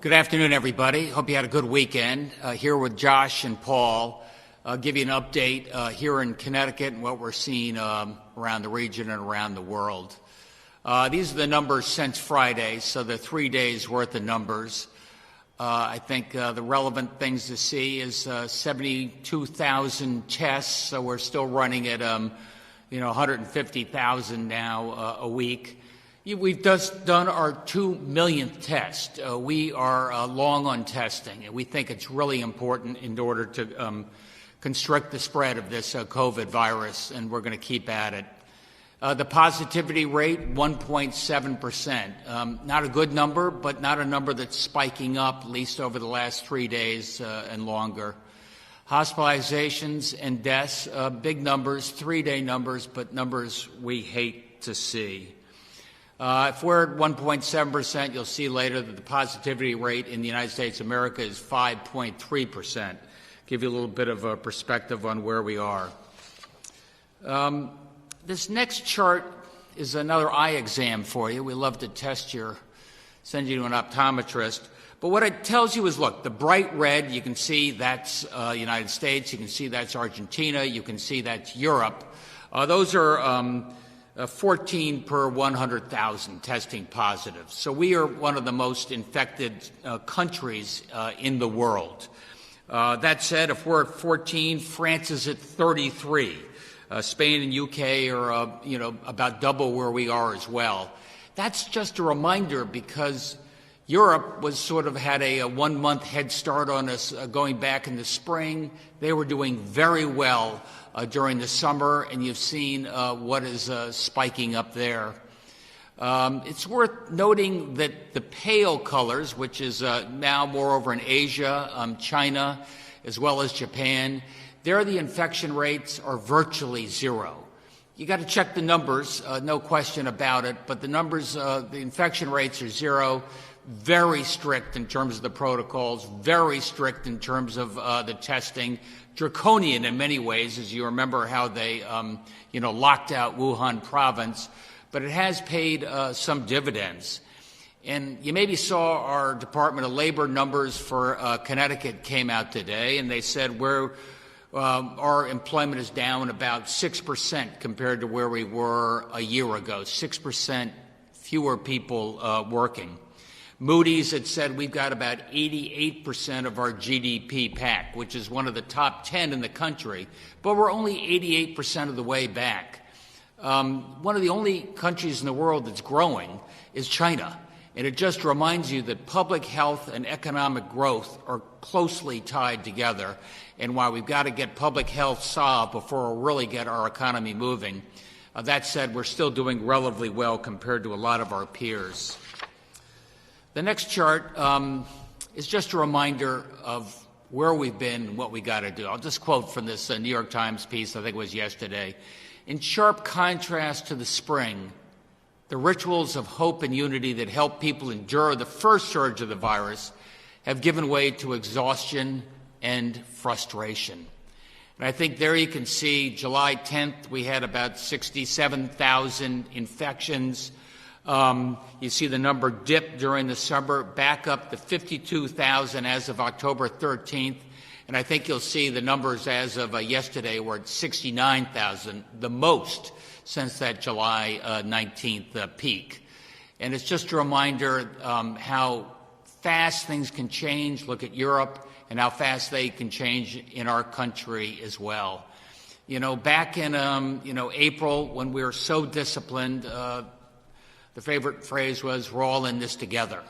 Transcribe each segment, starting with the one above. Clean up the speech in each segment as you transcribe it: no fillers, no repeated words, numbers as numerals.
Good afternoon, everybody. Hope you had a good weekend. Here with Josh and Paul. I'll give you an update here in Connecticut and what we're seeing around the region and around the world. These are the numbers since Friday, so the 3 days worth of numbers. I think the relevant things to see is 72,000 tests, so we're still running at 150,000 now a week. We've just done our 2 millionth test. We are long on testing, and we think it's really important in order to constrict the spread of this COVID virus, and we're going to keep at it. The positivity rate, 1.7%. Not a good number, but not a number that's spiking up, at least over the last 3 days and longer. Hospitalizations and deaths, big numbers, 3-day numbers, but numbers we hate to see. If we're at 1.7%, you'll see later that the positivity rate in the United States of America is 5.3%. Give you a little bit of a perspective on where we are. This next chart is another eye exam for you. We love to send you to an optometrist. But what it tells you is, look, the bright red, you can see that's the United States. You can see that's Argentina. You can see that's Europe. Those are 14 per 100,000 testing positive. So we are one of the most infected countries in the world. That said, if we're at 14, France is at 33. Spain and UK are, about double where we are as well. That's just a reminder because Europe was had a 1 month head start on us going back in the spring. They were doing very well during the summer, and you've seen what is spiking up there. It's worth noting that the pale colors, which is now moreover in Asia, China, as well as Japan, there the infection rates are virtually zero. You got to check the numbers, no question about it, but the numbers, the infection rates are zero. Very strict in terms of the protocols, very strict in terms of the testing, draconian in many ways, as you remember how they, locked out Wuhan province, but it has paid some dividends. And you maybe saw our Department of Labor numbers for Connecticut came out today, and they said our employment is down about 6% compared to where we were a year ago, 6% fewer people working. Moody's had said we've got about 88% of our GDP back, which is one of the top 10 in the country, but we're only 88% of the way back. One of the only countries in the world that's growing is China, and it just reminds you that public health and economic growth are closely tied together, and while we've got to get public health solved before we really get our economy moving, that said, we're still doing relatively well compared to a lot of our peers. The next chart is just a reminder of where we've been and what we got to do. I'll just quote from this New York Times piece, I think it was yesterday. In sharp contrast to the spring, the rituals of hope and unity that helped people endure the first surge of the virus have given way to exhaustion and frustration. And I think there you can see July 10th, we had about 67,000 infections. You see the number dip during the summer, back up to 52,000 as of October 13th. And I think you'll see the numbers as of yesterday were at 69,000, the most since that July 19th peak. And it's just a reminder how fast things can change. Look at Europe and how fast they can change in our country as well. Back in April when we were so disciplined, the favorite phrase was, we're all in this together.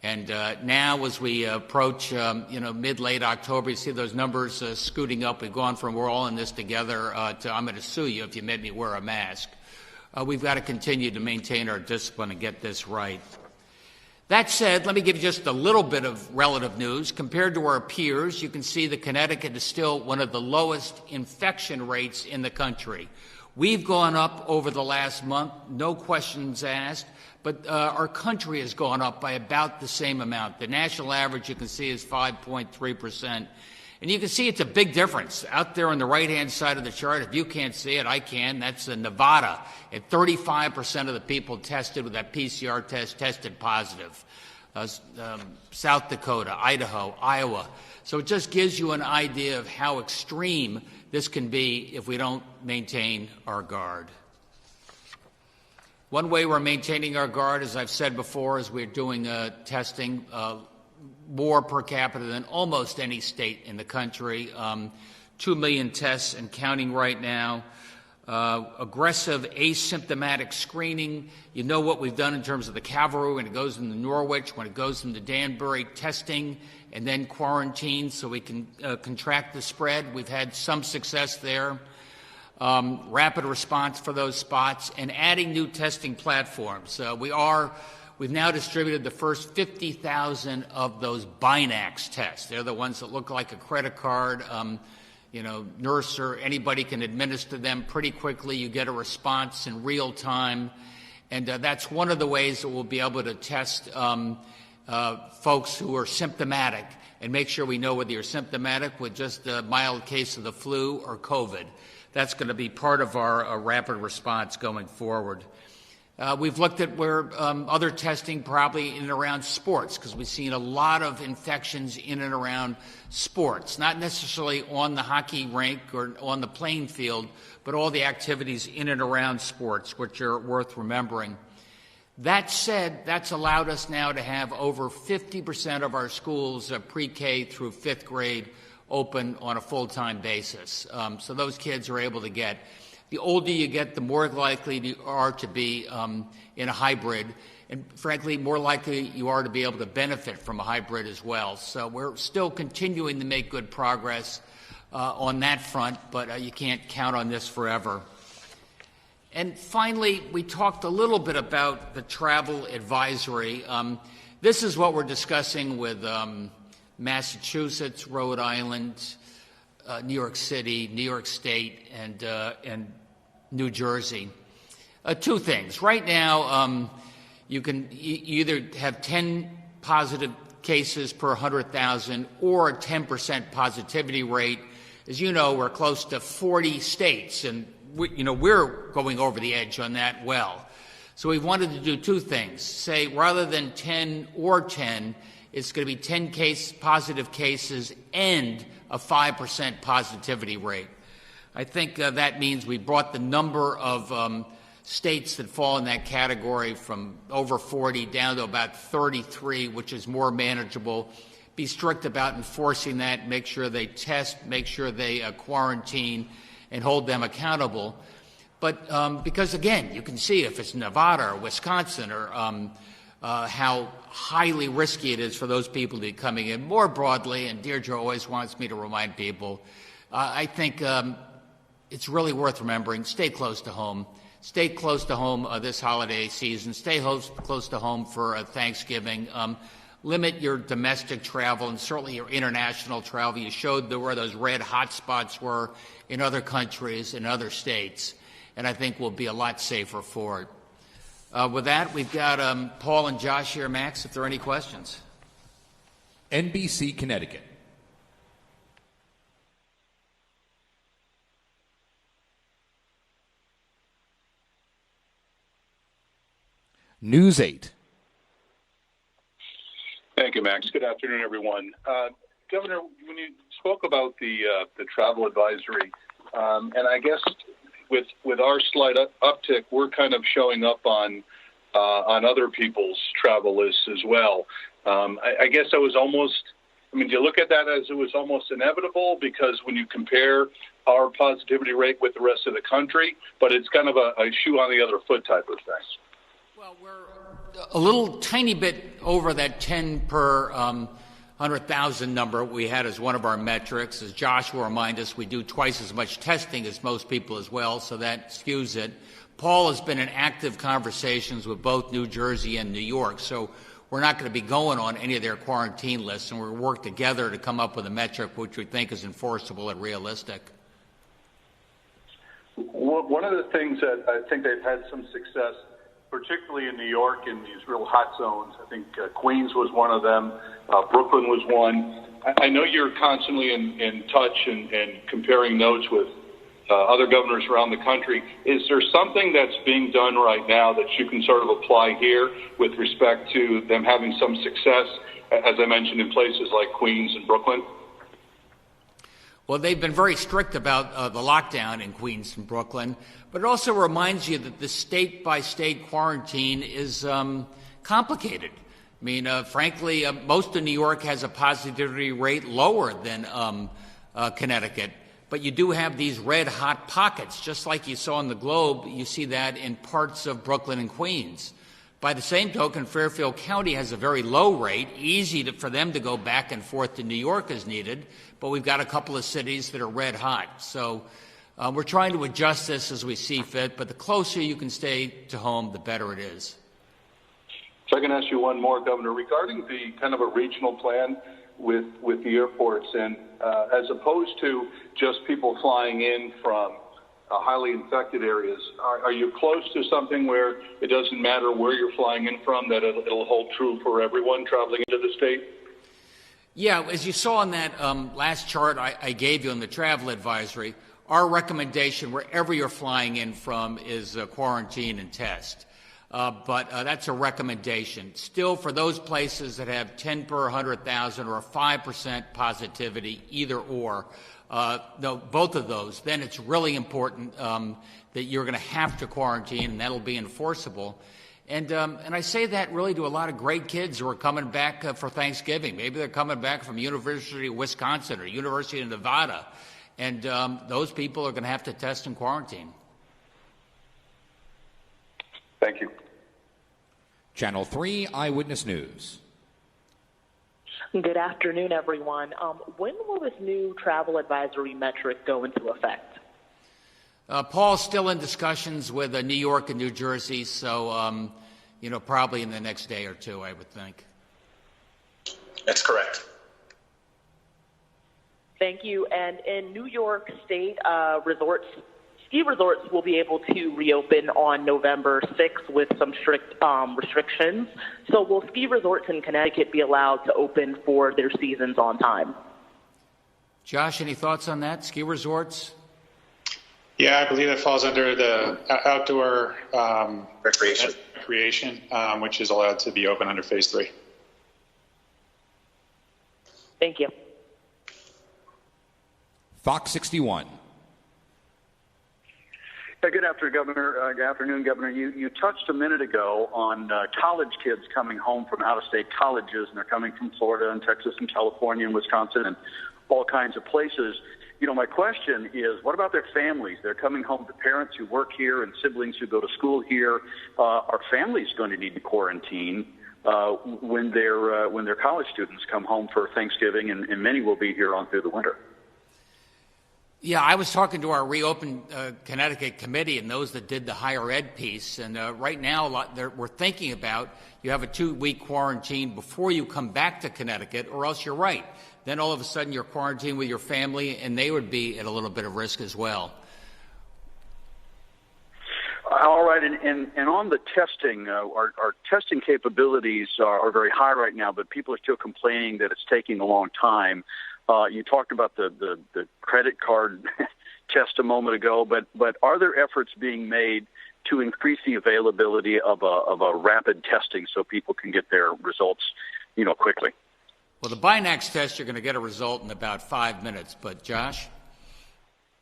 And now as we approach, mid-late October, you see those numbers scooting up. We've gone from we're all in this together to I'm going to sue you if you made me wear a mask. We've got to continue to maintain our discipline and get this right. That said, let me give you just a little bit of relative news. Compared to our peers, you can see that Connecticut is still one of the lowest infection rates in the country. We've gone up over the last month, no questions asked, but our country has gone up by about the same amount. The national average, you can see, is 5.3%. And you can see it's a big difference. Out there on the right-hand side of the chart, if you can't see it, I can. That's Nevada. At 35% of the people tested with that PCR test tested positive. South Dakota, Idaho, Iowa. So it just gives you an idea of how extreme this can be if we don't maintain our guard. One way we're maintaining our guard, as I've said before, is we're doing testing more per capita than almost any state in the country. 2 million tests and counting right now. Aggressive asymptomatic screening. You know what we've done in terms of the cavalry when it goes into Norwich, when it goes into Danbury, testing and then quarantine so we can contract the spread. We've had some success there. Rapid response for those spots and adding new testing platforms. We've now distributed the first 50,000 of those Binax tests. They're the ones that look like a credit card. Nurse or anybody can administer them pretty quickly. You get a response in real time. And that's one of the ways that we'll be able to test folks who are symptomatic and make sure we know whether you're symptomatic with just a mild case of the flu or COVID. That's going to be part of our rapid response going forward. We've looked at where other testing probably in and around sports, because we've seen a lot of infections in and around sports, not necessarily on the hockey rink or on the playing field, but all the activities in and around sports, which are worth remembering. That said, that's allowed us now to have over 50% of our schools, pre-K through fifth grade, open on a full-time basis. So those kids are able to get. The older you get, the more likely you are to be in a hybrid, and frankly, more likely you are to be able to benefit from a hybrid as well. So we're still continuing to make good progress on that front, but you can't count on this forever. And finally, we talked a little bit about the travel advisory. This is what we're discussing with Massachusetts, Rhode Island, New York City, New York State, and New Jersey. Two things. Right now, you either have 10 positive cases per 100,000 or a 10% positivity rate. As you know, we're close to 40 states, and we're going over the edge on that well. So we wanted to do two things. Say, rather than 10 or 10, it's going to be 10 positive cases and a 5% positivity rate. I think that means we brought the number of states that fall in that category from over 40 down to about 33, which is more manageable. Be strict about enforcing that, make sure they test, make sure they quarantine, and hold them accountable. But because, again, you can see if it's Nevada or Wisconsin or how highly risky it is for those people to be coming in. More broadly, and Deirdre always wants me to remind people, I think it's really worth remembering, stay close to home. Stay close to home this holiday season. Stay close to home for Thanksgiving. Limit your domestic travel and certainly your international travel. You showed where those red hot spots were in other countries, in other states, and I think we'll be a lot safer for it. With that, we've got Paul and Josh here, Max, if there are any questions. NBC, Connecticut. News 8. Thank you, Max. Good afternoon, everyone. Governor, when you spoke about the travel advisory, and I guess with our slight uptick, we're kind of showing up on other people's travel lists as well. I guess I was almost, do you look at that as it was almost inevitable because when you compare our positivity rate with the rest of the country, but it's kind of a shoe on the other foot type of thing? Well, we're a little tiny bit over that 10 per 100,000 number we had as one of our metrics. As Josh will remind us, we do twice as much testing as most people as well, so that skews it. Paul has been in active conversations with both New Jersey and New York, so we're not going to be going on any of their quarantine lists, and we'll work together to come up with a metric which we think is enforceable and realistic. One of the things that I think they've had some success, particularly in New York in these real hot zones. I think Queens was one of them. Brooklyn was one. I know you're constantly in touch and comparing notes with other governors around the country. Is there something that's being done right now that you can sort of apply here with respect to them having some success, as I mentioned, in places like Queens and Brooklyn? Well, they've been very strict about the lockdown in Queens and Brooklyn, but it also reminds you that the state-by-state quarantine is complicated. I mean, frankly, most of New York has a positivity rate lower than Connecticut, but you do have these red-hot pockets. Just like you saw in the Globe, you see that in parts of Brooklyn and Queens. By the same token, Fairfield County has a very low rate, for them to go back and forth to New York as needed, but we've got a couple of cities that are red hot. So we're trying to adjust this as we see fit, but the closer you can stay to home, the better it is. So I can ask you one more, Governor, regarding the kind of a regional plan with the airports, and as opposed to just people flying in from highly infected areas, are you close to something where it doesn't matter where you're flying in from, that it'll hold true for everyone traveling into the state? Yeah, as you saw in that last chart I gave you on the travel advisory, our recommendation wherever you're flying in from is quarantine and test. But that's a recommendation. Still, for those places that have 10 per 100,000 or a 5% positivity, either or, no, both of those, then it's really important that you're going to have to quarantine, and that'll be enforceable. And I say that really to a lot of great kids who are coming back for Thanksgiving. Maybe they're coming back from University of Wisconsin or University of Nevada, and those people are going to have to test and quarantine. Thank you. Channel 3 Eyewitness News. Good afternoon, everyone. When will this new travel advisory metric go into effect? Paul's still in discussions with New York and New Jersey, so, probably in the next day or two, I would think. That's correct. Thank you. And in New York State, ski resorts will be able to reopen on November 6th with some strict restrictions. So will ski resorts in Connecticut be allowed to open for their seasons on time? Josh, any thoughts on that? Ski resorts? Yeah, I believe that falls under the outdoor recreation, which is allowed to be open under Phase 3. Thank you. Fox 61. Good afternoon, Governor. You touched a minute ago on college kids coming home from out-of-state colleges, and they're coming from Florida and Texas and California and Wisconsin and all kinds of places. My question is, what about their families? They're coming home to parents who work here and siblings who go to school here. Are families going to need to quarantine when their college students come home for Thanksgiving, and many will be here on through the winter? Yeah, I was talking to our Reopen Connecticut committee and those that did the higher ed piece, and right now we're thinking about you have a 2-week quarantine before you come back to Connecticut, or else you're right. Then all of a sudden you're quarantined with your family, and they would be at a little bit of risk as well. All right, and on the testing, our testing capabilities are very high right now, but people are still complaining that it's taking a long time. You talked about the credit card test a moment ago, but are there efforts being made to increase the availability of a rapid testing so people can get their results, quickly? Well, the Binax test, you're going to get a result in about 5 minutes, but Josh?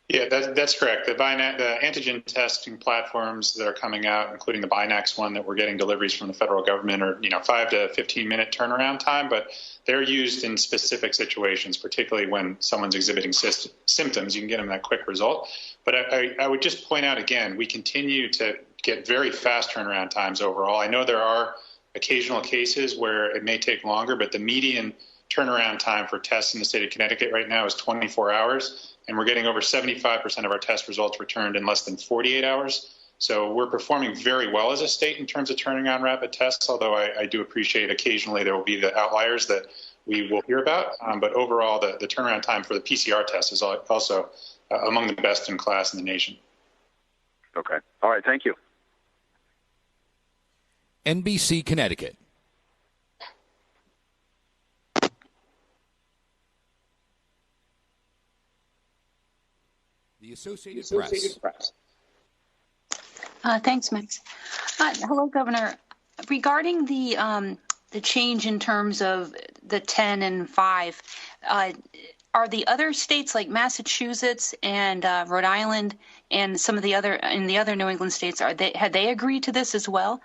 Yeah, that's correct. The antigen testing platforms that are coming out, including the Binax one that we're getting deliveries from the federal government, are 5 to 15 minute turnaround time, but they're used in specific situations, particularly when someone's exhibiting symptoms. You can get them that quick result. But I would just point out again, we continue to get very fast turnaround times overall. I know there are occasional cases where it may take longer, but the median turnaround time for tests in the state of Connecticut right now is 24 hours. And we're getting over 75% of our test results returned in less than 48 hours. So we're performing very well as a state in terms of turning on rapid tests, although I do appreciate occasionally there will be the outliers that we will hear about. But overall, the turnaround time for the PCR test is also among the best in class in the nation. Okay. All right. Thank you. NBC Connecticut. The Associated Press. Thanks, Max. Hello, Governor. Regarding the change in terms of the 10 and 5, are the other states like Massachusetts and Rhode Island and some of the other New England states, had they agreed to this as well?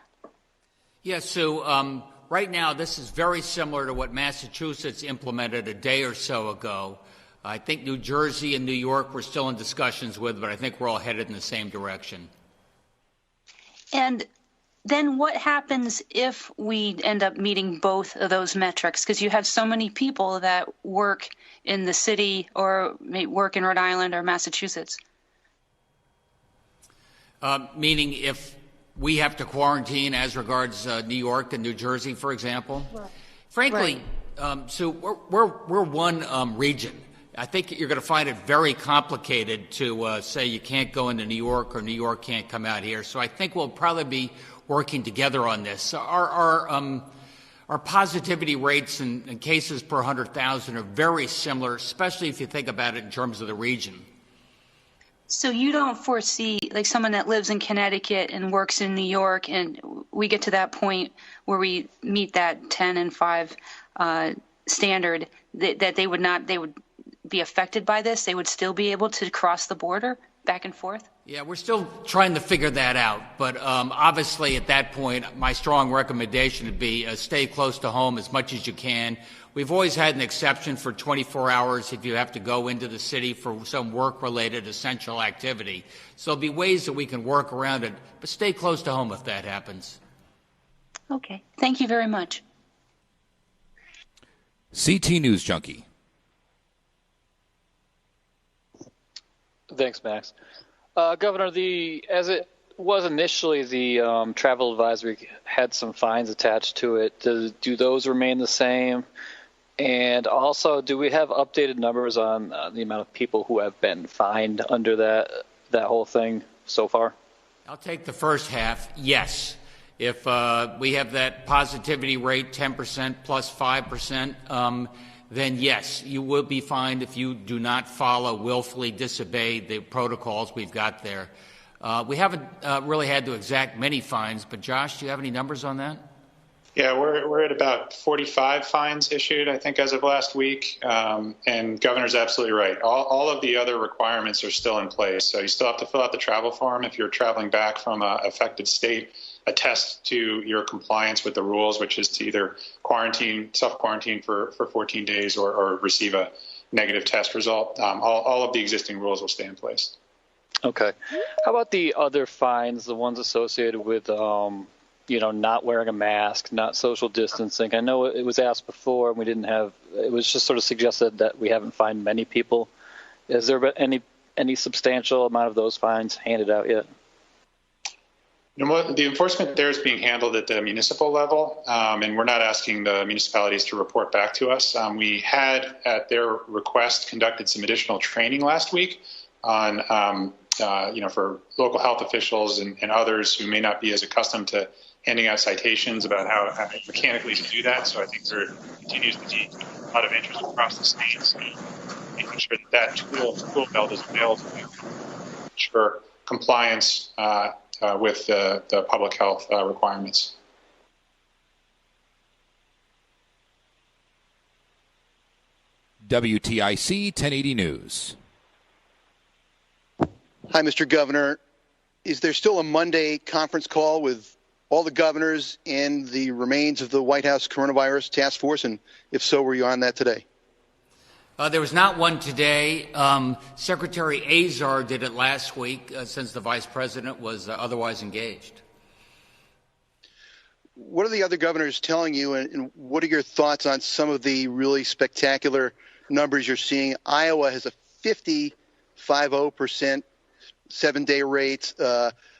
Yes. So right now, this is very similar to what Massachusetts implemented a day or so ago. I think New Jersey and New York we're still in discussions with, but I think we're all headed in the same direction. And then what happens if we end up meeting both of those metrics? Because you have so many people that work in the city or may work in Rhode Island or Massachusetts. Meaning if we have to quarantine as regards New York and New Jersey, for example? Right. Frankly, right. So we're one region. I think you're going to find it very complicated to say you can't go into New York or New York can't come out here. So I think we'll probably be working together on this. Our positivity rates and cases per 100,000 are very similar, especially if you think about it in terms of the region. So you don't foresee, like someone that lives in Connecticut and works in New York, and we get to that point where we meet that 10 and 5 standard, that they would be affected by this? They would still be able to cross the border back and forth? Yeah, we're still trying to figure that out. But obviously at that point, my strong recommendation would be stay close to home as much as you can. We've always had an exception for 24 hours if you have to go into the city for some work-related essential activity. So there'll be ways that we can work around it, but stay close to home if that happens. Okay. Thank you very much. CT News Junkie. Thanks, Max. Governor, as it was initially, the travel advisory had some fines attached to it. Do those remain the same? And also, do we have updated numbers on the amount of people who have been fined under that whole thing so far? I'll take the first half. Yes. If we have that positivity rate, 10% plus 5%, then yes, you will be fined if you do not willfully disobey the protocols we've got there. We haven't really had to exact many fines, but Josh, do you have any numbers on that? Yeah, we're at about 45 fines issued, I think, as of last week. And Governor's absolutely right. All of the other requirements are still in place. So you still have to fill out the travel form if you're traveling back from an affected state, attest to your compliance with the rules, which is to either self-quarantine for 14 days or receive a negative test result. All of the existing rules will stay in place. Okay. How about the other fines, the ones associated with not wearing a mask, not social distancing? I know it was asked before, and it was just sort of suggested that we haven't fined many people. Has there been any substantial amount of those fines handed out yet? The enforcement there is being handled at the municipal level, and we're not asking the municipalities to report back to us. We had, at their request, conducted some additional training last week on, for local health officials and others who may not be as accustomed to handing out citations about how mechanically to do that. So I think there continues to be a lot of interest across the states in making sure that tool belt is available to ensure compliance with the public health requirements. WTIC 1080 News. Hi, Mr. Governor. Is there still a Monday conference call with all the governors and the remains of the White House coronavirus task force? And if so, were you on that today? There was not one today. Secretary Azar did it last week since the vice president was otherwise engaged. What are the other governors telling you, and what are your thoughts on some of the really spectacular numbers you're seeing? Iowa has a 50% 7-day rate.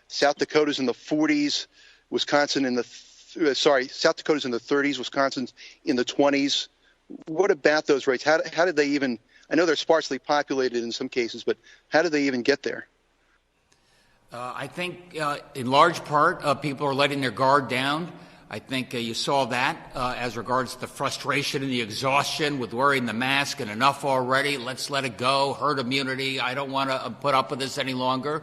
South Dakota's in the 40s. South Dakota's in the 30s. Wisconsin's in the 20s. What about those rates? How did they even? I know they're sparsely populated in some cases, but how did they even get there? I think in large part people are letting their guard down. I think you saw that as regards to the frustration and the exhaustion with wearing the mask and enough already. Let's let it go. Herd immunity. I don't want to put up with this any longer.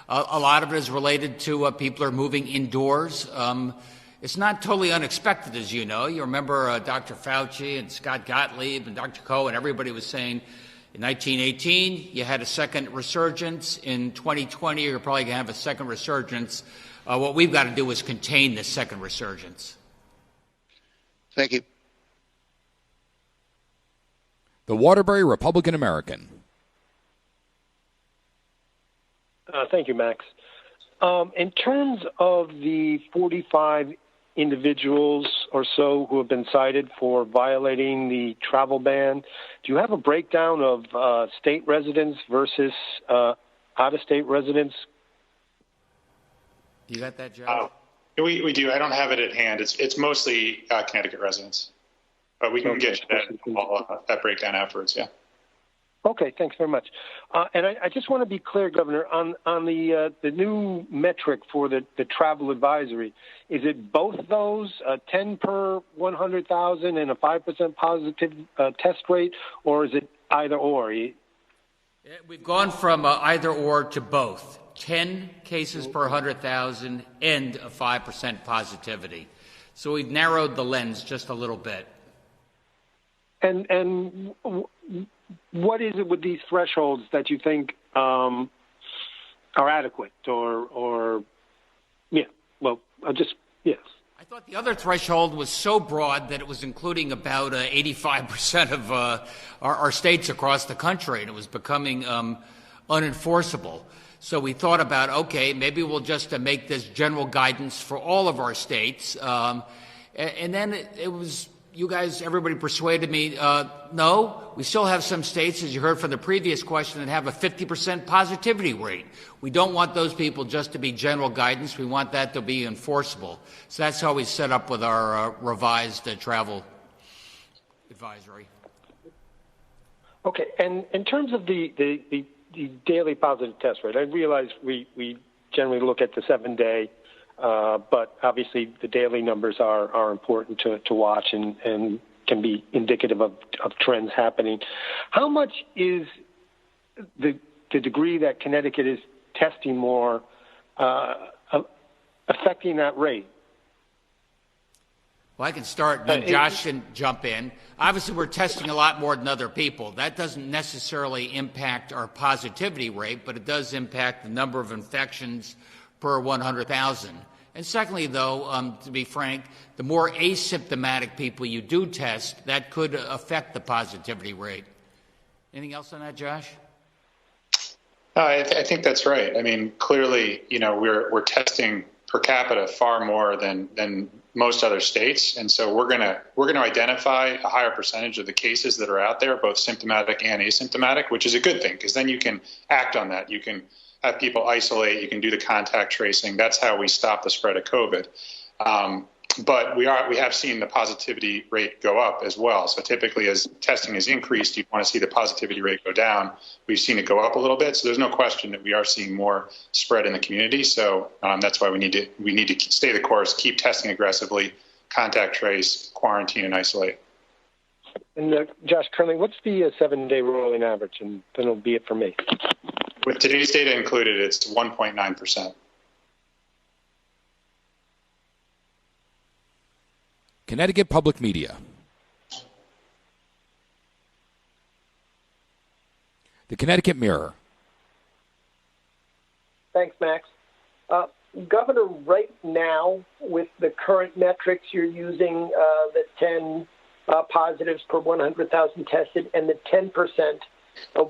A lot of it is related to people are moving indoors. It's not totally unexpected, as you know. You remember Dr. Fauci and Scott Gottlieb and Dr. Cohen. Everybody was saying in 1918 you had a second resurgence. In 2020 you're probably going to have a second resurgence. What we've got to do is contain this second resurgence. Thank you. The Waterbury Republican American. Thank you, Max. In terms of the 45 individuals or so who have been cited for violating the travel ban, do you have a breakdown of state residents versus out-of-state residents? You got that, Joe? We do. I don't have it at hand. It's mostly Connecticut residents, but we can get you that breakdown afterwards. Yeah. Okay. Thanks very much. And I just want to be clear, Governor, on the new metric for the travel advisory. Is it both those, 10 per 100,000 and a 5% positive test rate, or is it either or? We've gone from either or to both. 10 cases per 100,000 and a 5% positivity. So we've narrowed the lens just a little bit. And what is it with these thresholds that you think are adequate or yes. I thought the other threshold was so broad that it was including about 85% of our states across the country, and it was becoming unenforceable. So we thought about, okay, maybe we'll just make this general guidance for all of our states. And then it was, you guys, everybody persuaded me, no, we still have some states, as you heard from the previous question, that have a 50% positivity rate. We don't want those people just to be general guidance. We want that to be enforceable. So that's how we set up with our revised travel advisory. Okay, and in terms of the daily positive test rate, I realize we generally look at the 7-day, but obviously the daily numbers are important to watch and can be indicative of trends happening. How much is the degree that Connecticut is testing more affecting that rate? Well, I can start, and then Josh can jump in. Obviously, we're testing a lot more than other people. That doesn't necessarily impact our positivity rate, but it does impact the number of infections per 100,000. And secondly, though, to be frank, the more asymptomatic people you do test, that could affect the positivity rate. Anything else on that, Josh? I think that's right. I mean, clearly, we're testing per capita far more than most other states, and so we're going to identify a higher percentage of the cases that are out there, both symptomatic and asymptomatic, which is a good thing because then you can act on that. You can have people isolate. You can do the contact tracing. That's how we stop the spread of COVID. But we have seen the positivity rate go up as well. So typically, as testing has increased, you want to see the positivity rate go down. We've seen it go up a little bit. So there's no question that we are seeing more spread in the community. So that's why we need to stay the course, keep testing aggressively, contact trace, quarantine, and isolate. And Josh, currently, what's the 7-day rolling average? And then it'll be it for me. With today's data included, it's 1.9%. Connecticut Public Media. The Connecticut Mirror. Thanks, Max. Governor, right now, with the current metrics you're using, the 10 positives per 100,000 tested and the 10%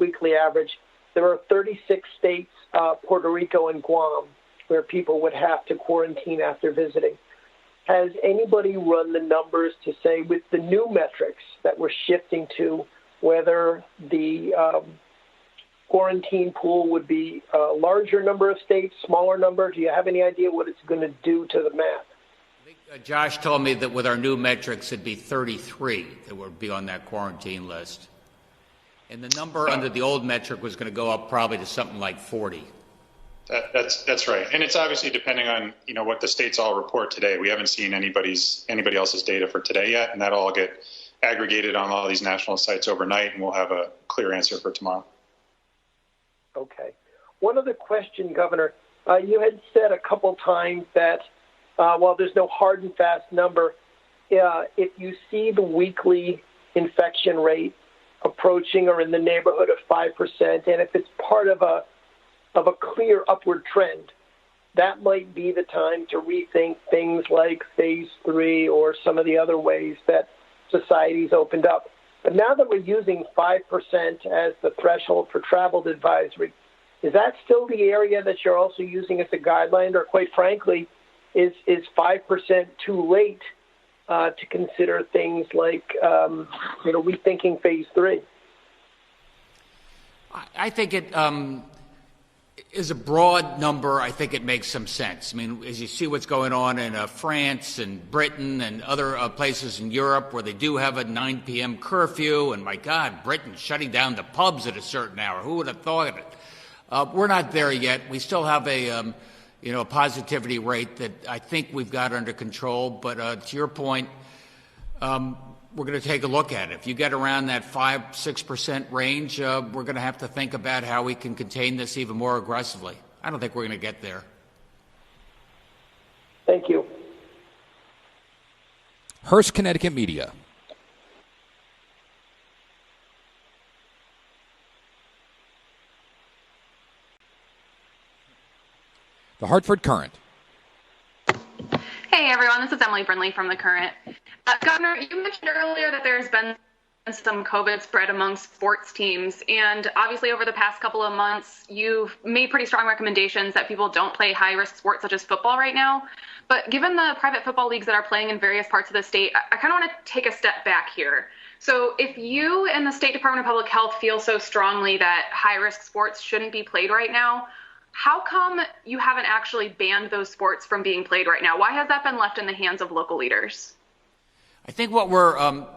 weekly average, there are 36 states, Puerto Rico and Guam, where people would have to quarantine after visiting. Has anybody run the numbers to say, with the new metrics that we're shifting to, whether the quarantine pool would be a larger number of states, smaller number? Do you have any idea what it's going to do to the math? I think Josh told me that with our new metrics, it'd be 33 that would be on that quarantine list. And the number under the old metric was going to go up probably to something like 40. That's right, and it's obviously depending on what the states all report today. We haven't seen anybody else's data for today yet, and that'll all get aggregated on all these national sites overnight, and we'll have a clear answer for tomorrow. Okay. One other question, Governor. You had said a couple times that while there's no hard and fast number, if you see the weekly infection rate approaching or in the neighborhood of 5%, and if it's part of a clear upward trend, that might be the time to rethink things like phase 3 or some of the other ways that society's opened up. But now that we're using 5% as the threshold for travel advisory, is that still the area that you're also using as a guideline, or quite frankly, is 5% too late to consider things like rethinking phase 3? I think it is a broad number. I think it makes some sense. I mean, as you see what's going on in France and Britain and other places in Europe where they do have a 9 p.m. curfew, and my God, Britain shutting down the pubs at a certain hour. Who would have thought of it? We're not there yet. We still have a positivity rate that I think we've got under control. But to your point, we're going to take a look at it. If you get around that 5-6% range, we're going to have to think about how we can contain this even more aggressively. I don't think we're going to get there. Thank you. Hearst, Connecticut Media. The Hartford Courant. Hey everyone, this is Emily Brindley from the Courant. Governor, you mentioned earlier that there's been some COVID spread among sports teams, and obviously over the past couple of months, you've made pretty strong recommendations that people don't play high-risk sports such as football right now. But given the private football leagues that are playing in various parts of the state, I kind of want to take a step back here. So if you and the State Department of Public Health feel so strongly that high-risk sports shouldn't be played right now, how come you haven't actually banned those sports from being played right now? Why has that been left in the hands of local leaders? I think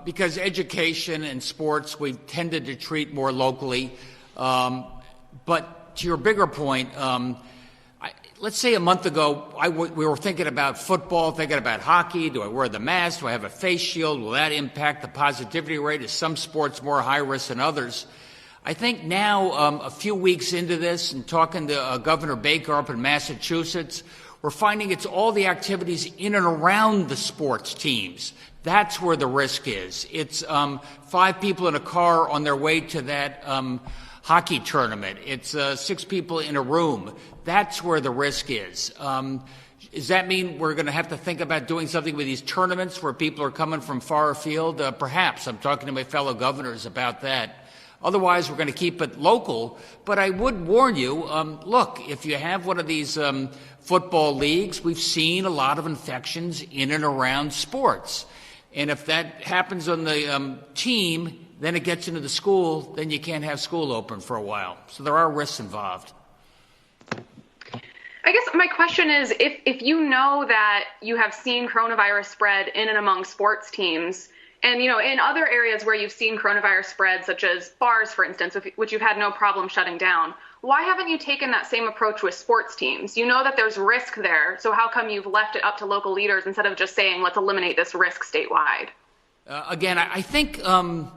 because education and sports, we've tended to treat more locally. But to your bigger point, let's say a month ago, we were thinking about football, thinking about hockey. Do I wear the mask? Do I have a face shield? Will that impact the positivity rate? Is some sports more high risk than others? I think now, a few weeks into this and talking to Governor Baker up in Massachusetts, we're finding it's all the activities in and around the sports teams. That's where the risk is. It's 5 people in a car on their way to that hockey tournament. It's 6 people in a room. That's where the risk is. Does that mean we're going to have to think about doing something with these tournaments where people are coming from far afield? Perhaps. I'm talking to my fellow governors about that. Otherwise, we're going to keep it local. But I would warn you, look, if you have one of these football leagues, we've seen a lot of infections in and around sports. And if that happens on the team, then it gets into the school, then you can't have school open for a while. So there are risks involved. I guess my question is, if you know that you have seen coronavirus spread in and among sports teams, and, in other areas where you've seen coronavirus spread, such as bars, for instance, which you've had no problem shutting down, why haven't you taken that same approach with sports teams? You know that there's risk there, so how come you've left it up to local leaders instead of just saying, let's eliminate this risk statewide? Again, I think a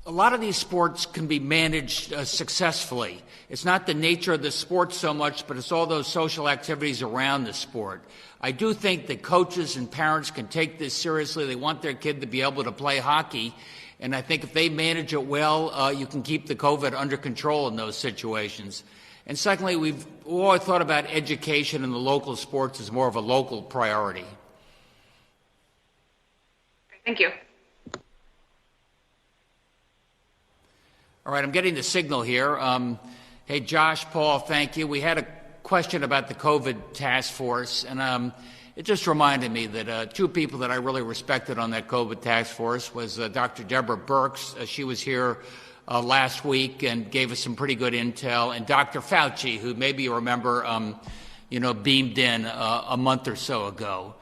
lot of these sports can be managed successfully. It's not the nature of the sport so much, but it's all those social activities around the sport. I do think that coaches and parents can take this seriously. They want their kid to be able to play hockey. And I think if they manage it well, you can keep the COVID under control in those situations. And secondly, we've always thought about education in the local sports as more of a local priority. Thank you. All right, I'm getting the signal here. Hey, Josh, Paul, thank you. We had a question about the COVID task force, and it just reminded me that 2 people that I really respected on that COVID task force was Dr. Deborah Birx. She was here last week and gave us some pretty good intel, and Dr. Fauci, who maybe you remember, beamed in a month or so ago.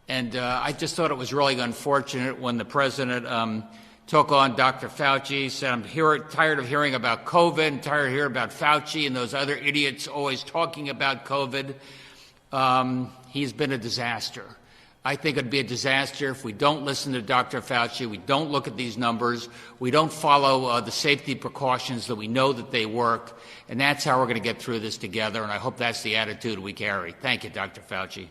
And I just thought it was really unfortunate when the president took on Dr. Fauci, said, I'm tired of hearing about COVID, and tired of hearing about Fauci and those other idiots always talking about COVID. He's been a disaster. I think it'd be a disaster if we don't listen to Dr. Fauci, we don't look at these numbers, we don't follow the safety precautions that we know that they work, and that's how we're going to get through this together, and I hope that's the attitude we carry. Thank you, Dr. Fauci.